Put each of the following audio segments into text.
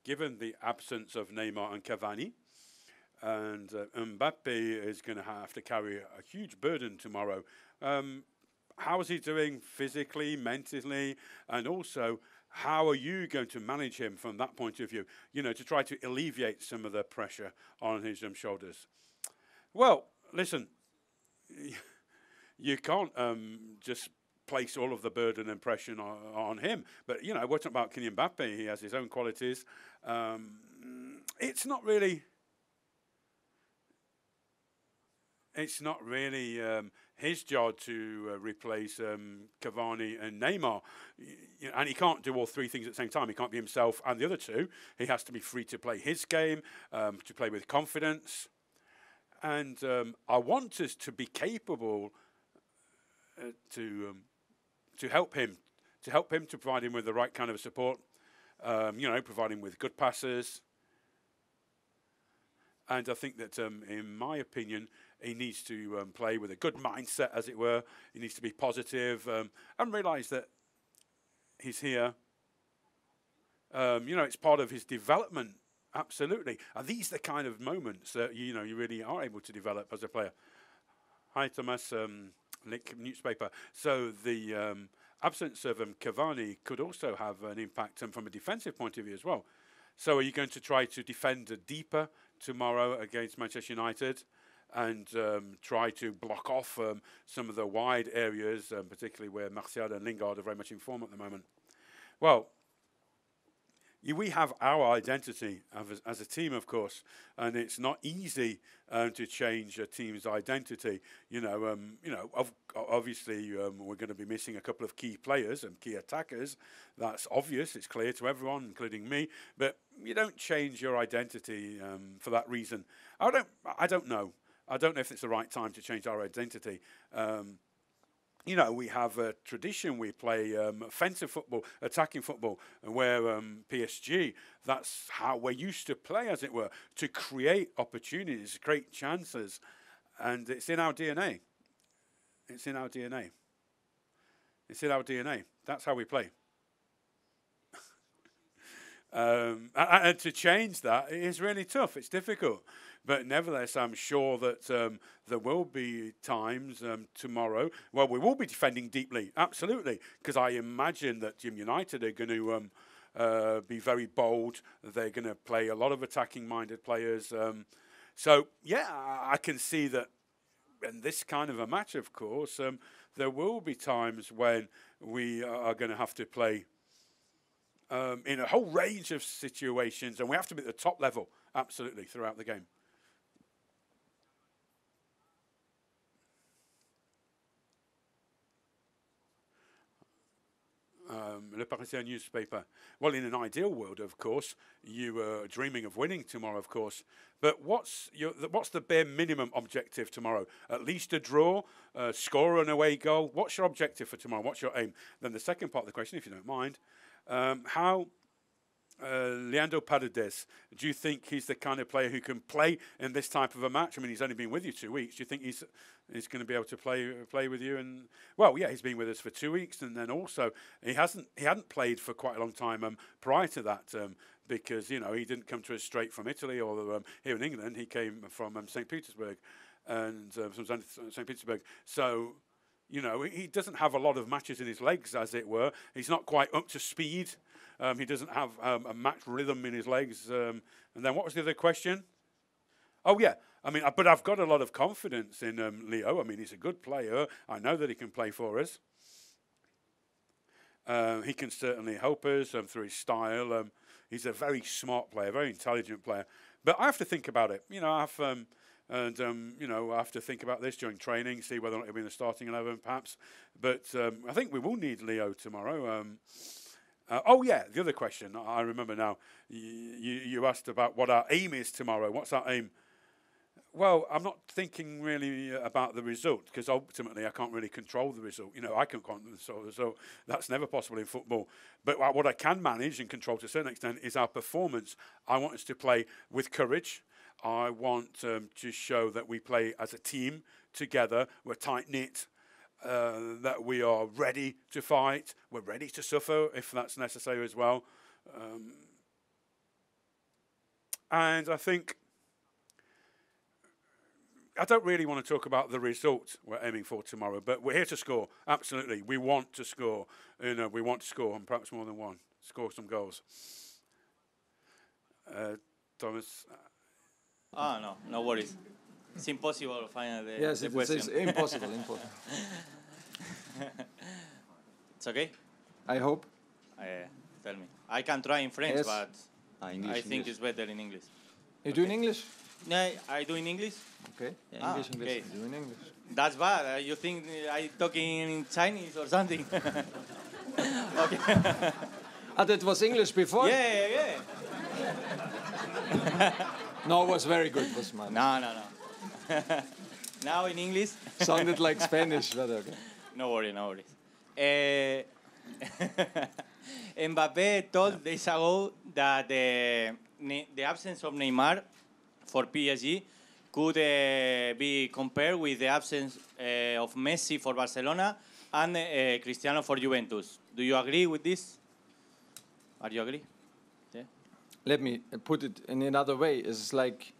given the absence of Neymar and Cavani, and Mbappe is going to have to carry a huge burden tomorrow. How is he doing physically, mentally, and also how are you going to manage him from that point of view? You know, to try to alleviate some of the pressure on his shoulders. Well, listen, you can't just place all of the burden and pressure on him. But, you know, we're talking about Kylian Mbappe. He has his own qualities. It's not really his job to replace Cavani and Neymar. And he can't do all three things at the same time. He can't be himself and the other two. He has to be free to play his game, to play with confidence. And I want us to be capable to help him, to provide him with the right kind of support, you know, provide him with good passes. And I think that, in my opinion, he needs to play with a good mindset, as it were. He needs to be positive and realise that he's here. You know, it's part of his development, absolutely. And these are the kind of moments that, you know, you really are able to develop as a player. Hi, Thomas, Nick, newspaper. So the absence of Cavani could also have an impact from a defensive point of view as well. So are you going to try to defend deeper tomorrow against Manchester United and try to block off some of the wide areas, particularly where Martial and Lingard are very much in form at the moment? Well, we have our identity as a team, of course, and it's not easy to change a team's identity. Obviously, we're going to be missing a couple of key players and key attackers. That's obvious. It's clear to everyone, including me. But you don't change your identity for that reason. I don't know. I don't know if it's the right time to change our identity. You know, we have a tradition. We play offensive football, attacking football, and where PSG, that's how we're used to play, as it were, to create opportunities, create chances, and it's in our DNA. It's in our DNA. It's in our DNA. That's how we play. And to change that is really tough. It's difficult. But nevertheless, I'm sure that there will be times tomorrow where we will be defending deeply, absolutely, because I imagine that United are going to be very bold. They're going to play a lot of attacking-minded players. So, yeah, I can see that in this kind of a match, of course, there will be times when we are going to have to play in a whole range of situations, and we have to be at the top level, absolutely, throughout the game. Le Parisien newspaper. Well, in an ideal world, of course, you are dreaming of winning tomorrow, of course. But what's the bare minimum objective tomorrow? At least a draw, score an away goal. What's your objective for tomorrow? What's your aim? Then the second part of the question, if you don't mind, how Leandro Paredes, do you think he's the kind of player who can play in this type of a match? I mean, he's only been with you 2 weeks. Do you think he's going to be able to play with you? And well, yeah, he's been with us for 2 weeks, and then also he hadn't played for quite a long time prior to that because you know he didn't come to us straight from Italy or here in England. He came from St. Petersburg and from St. Petersburg. So you know he doesn't have a lot of matches in his legs, as it were. He's not quite up to speed. He doesn't have a match rhythm in his legs. And then what was the other question? Oh, yeah. I mean, but I've got a lot of confidence in Leo. I mean, he's a good player. I know that he can play for us. He can certainly help us through his style. He's a very smart player, very intelligent player. But I have to think about it. You know, I have to think about this during training, see whether or not he'll be in the starting 11, perhaps. But I think we will need Leo tomorrow. Oh, yeah, the other question, I remember now. You asked about what our aim is tomorrow. What's our aim? Well, I'm not thinking really about the result, because ultimately I can't really control the result. You know, I can control the result. That's never possible in football. But what I can manage and control to a certain extent is our performance. I want us to play with courage. I want to show that we play as a team together. We're tight-knit. That we are ready to fight, we're ready to suffer if that's necessary as well. And I think I don't really want to talk about the result we're aiming for tomorrow, but we're here to score. Absolutely, we want to score. We want to score, and perhaps more than one. Score some goals. Thomas. No worries. It's impossible to find the, yes, the it's question. impossible. It's okay? I hope. Tell me. I can try in French, Yes. but English, I think it's better in English. You do in English? No, I do in English. Okay. Ah, English. okay. You do in English. That's bad. You think I talking in Chinese or something? Okay. That was English before? Yeah. No, it was very good. Was mine. No. Now in English. Sounded like Spanish, but okay. No worries. Mbappé told days ago that the absence of Neymar for PSG could be compared with the absence of Messi for Barcelona and Cristiano for Juventus. Do you agree with this? Are you agree? Yeah. Let me put it in another way. It's like,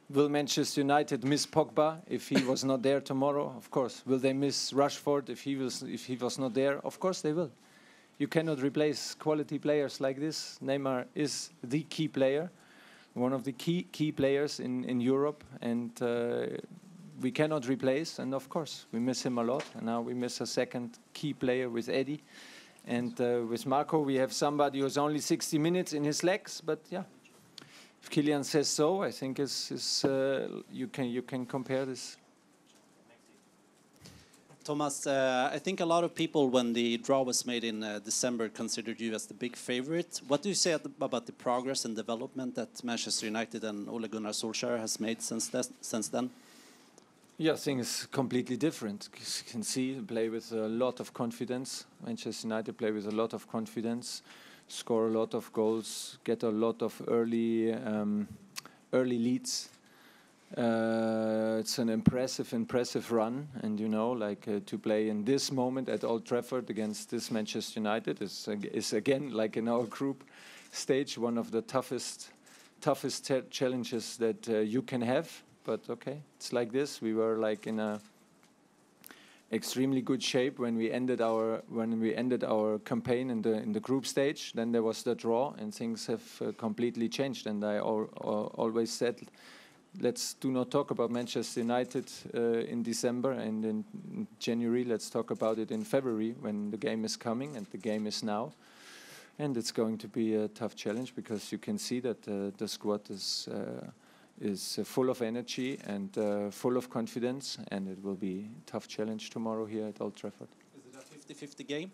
will Manchester United miss Pogba if he was not there tomorrow? Of course. Will they miss Rashford if he was not there? Of course they will. You cannot replace quality players like this. Neymar is the key player, one of the key players in Europe, and we cannot replace. And of course, we miss him a lot. And now we miss a second key player with Eddie. And with Marco, we have somebody who's only 60 minutes in his legs. But yeah, if Kylian says so, I think you can compare this. Thomas, I think a lot of people, when the draw was made in December, considered you as the big favorite. What do you say about the progress and development that Manchester United and Ole Gunnar Solskjaer has made since then? Yeah, I think it's completely different. You can see they play with a lot of confidence. Manchester United play with a lot of confidence, score a lot of goals, get a lot of early leads. It's an impressive run, and to play in this moment at Old Trafford against this Manchester United is again, like in our group stage, one of the toughest challenges that you can have. But okay, it's like this. We were like in a extremely good shape when we ended our campaign in the group stage. Then there was the draw, and things have completely changed. And I always said, let's do not talk about Manchester United in December and in January. Let's talk about it in February when the game is coming, and the game is now. And it's going to be a tough challenge because you can see that the squad is full of energy and full of confidence, and it will be a tough challenge tomorrow here at Old Trafford. Is it a 50-50 game?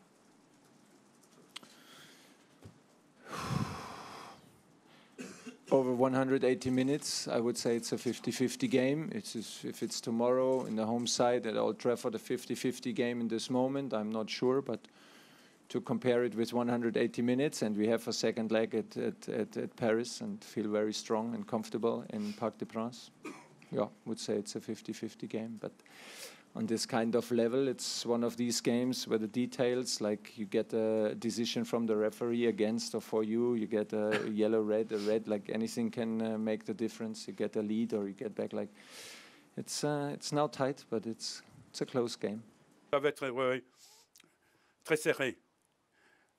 Over 180 minutes, I would say it's a 50-50 game. If it's tomorrow in the home side at Old Trafford, a 50-50 game in this moment, I'm not sure, but to compare it with 180 minutes, and we have a second leg at Paris and feel very strong and comfortable in Parc des Princes. Yeah, would say it's a 50-50 game, but on this kind of level, it's one of these games where the details, like you get a decision from the referee against or for you, you get a yellow, red, a red, like anything can make the difference. You get a lead or you get back. Like it's now tight, but it's a close game. Très serré.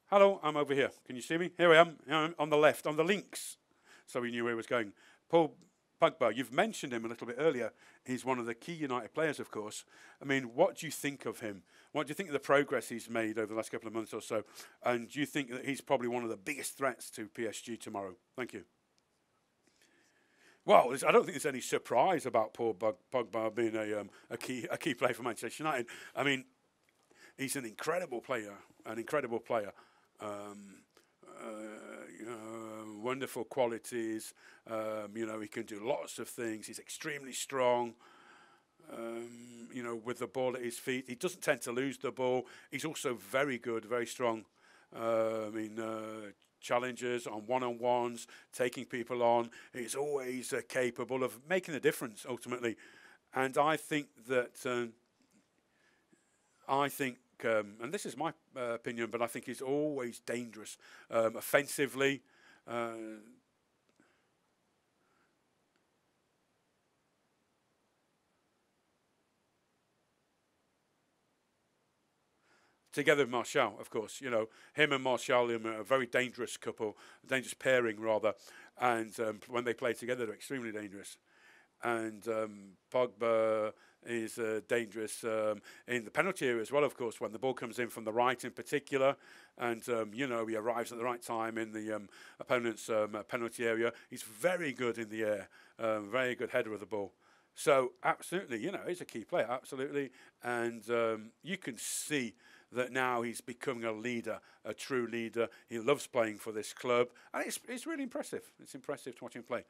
Hello, I'm over here. Can you see me? Here I am on the left, on the links. So we knew where he was going. Paul Pogba, you've mentioned him a little bit earlier. He's one of the key United players, of course. I mean, what do you think of him? What do you think of the progress he's made over the last couple of months or so? And do you think that he's probably one of the biggest threats to PSG tomorrow? Thank you. Well, I don't think there's any surprise about Paul Pogba being a key player for Manchester United. I mean, he's an incredible player. Wonderful qualities. He can do lots of things. He's extremely strong. With the ball at his feet, he doesn't tend to lose the ball. He's also very good, very strong. Challenges on one-on-ones, taking people on. He's always capable of making a difference ultimately. And I think that. And this is my opinion, but I think he's always dangerous offensively. together with Martial, of course. You know, him and Martial are a very dangerous couple, a dangerous pairing rather. And when they play together, they're extremely dangerous. And Pogba is dangerous in the penalty area as well, of course, when the ball comes in from the right in particular. And, you know, he arrives at the right time in the opponent's penalty area. He's very good in the air, very good header of the ball. So, absolutely, you know, he's a key player, absolutely. And you can see that now he's becoming a leader, a true leader. He loves playing for this club. And it's really impressive. It's impressive to watch him play.